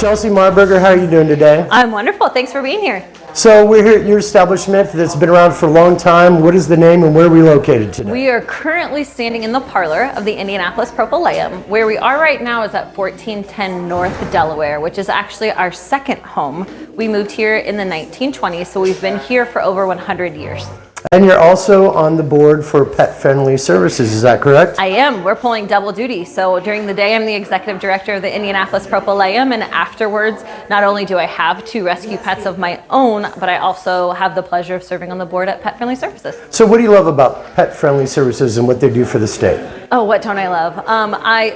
Chelsea Marburger, how are you doing today? I'm wonderful. Thanks for being here. So we're here at your establishment that's been around for a long time. What is the name and where are we located today? We are currently standing in the parlor of the Indianapolis Propylaeum. Where we are right now is at 1410 North Delaware, which is actually our second home. We moved here in the 1920s, so we've been here for over 100 years. And you're also on the board for Pet Friendly Services, is that correct? I am. We're pulling double duty. So during the day, I'm the executive director of the Indianapolis Propylaeum, and afterwards, not only do I have 2 rescue pets of my own, but I also have the pleasure of serving on the board at Pet Friendly Services. So what do you love about Pet Friendly Services and what they do for the state? Oh, what don't I love?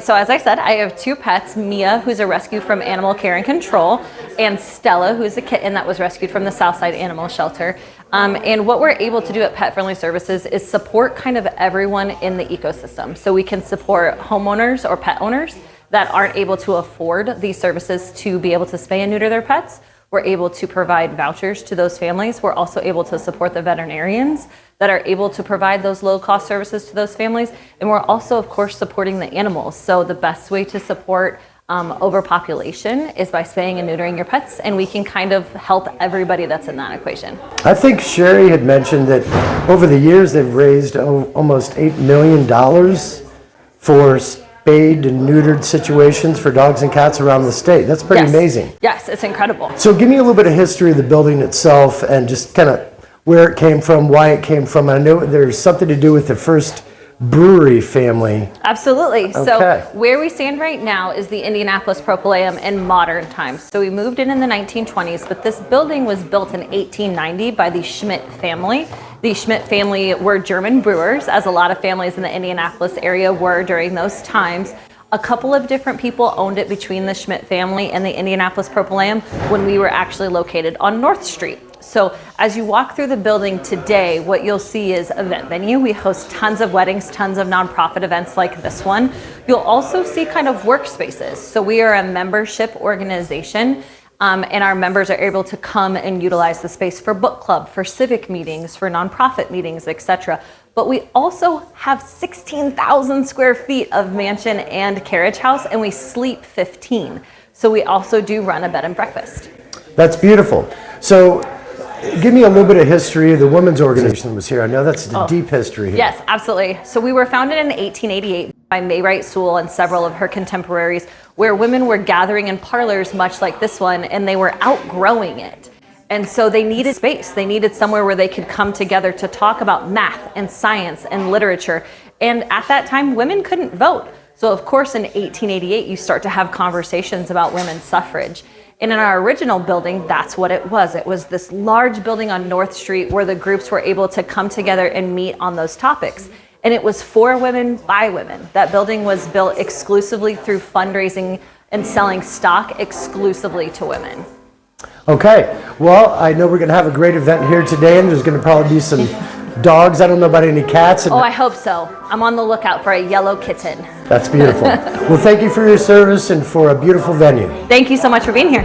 So as I said, I have 2 pets, Mia, who's a rescue from Animal Care and Control, and Stella, who's a kitten that was rescued from the Southside Animal Shelter. And what we're able to do at Pet Friendly Services is support kind of everyone in the ecosystem. So we can support homeowners or pet owners that aren't able to afford these services to be able to spay and neuter their pets. We're able to provide vouchers to those families. We're also able to support the veterinarians that are able to provide those low-cost services to those families. And we're also, of course, supporting the animals. So the best way to support overpopulation is by spaying and neutering your pets, and we can kind of help everybody that's in that equation. I think Sherry had mentioned that over the years they've raised almost $8 million for spayed and neutered situations for dogs and cats around the state. That's pretty amazing. Yes, it's incredible. So give me a little bit of history of the building itself and just kind of where it came from, why it came from. I know there's something to do with the first brewery family. Absolutely. Okay. So where we stand right now is the Indianapolis Propylaeum in modern times. So we moved in the 1920s, but this building was built in 1890 by the Schmidt family. The Schmidt family were German brewers, as a lot of families in the Indianapolis area were during those times. A couple of different people owned it between the Schmidt family and the Indianapolis Propylaeum when we were actually located on North Street. So as you walk through the building today, what you'll see is event venue. We host tons of weddings, tons of nonprofit events like this one. You'll also see kind of workspaces. So we are a membership organization, and our members are able to come and utilize the space for book club, for civic meetings, for nonprofit meetings, etc. But we also have 16,000 square feet of mansion and carriage house, and we sleep 15. So we also do run a bed and breakfast. That's beautiful. So give me a little bit of history. The women's organization that was here. I know that's a deep history here. Yes, absolutely. So we were founded in 1888 by May Wright Sewell and several of her contemporaries, where women were gathering in parlors much like this one, and they were outgrowing it. And so they needed space. They needed somewhere where they could come together to talk about math and science and literature. And at that time, women couldn't vote. So of course, in 1888, you start to have conversations about women's suffrage. And in our original building, that's what it was. It was this large building on North Street where the groups were able to come together and meet on those topics. And it was for women by women. That building was built exclusively through fundraising and selling stock exclusively to women. Okay, well, I know we're going to have a great event here today, and there's going to probably be some dogs. I don't know about any cats. Oh, I hope so. I'm on the lookout for a yellow kitten. That's beautiful. Well, thank you for your service and for a beautiful venue. Thank you so much for being here.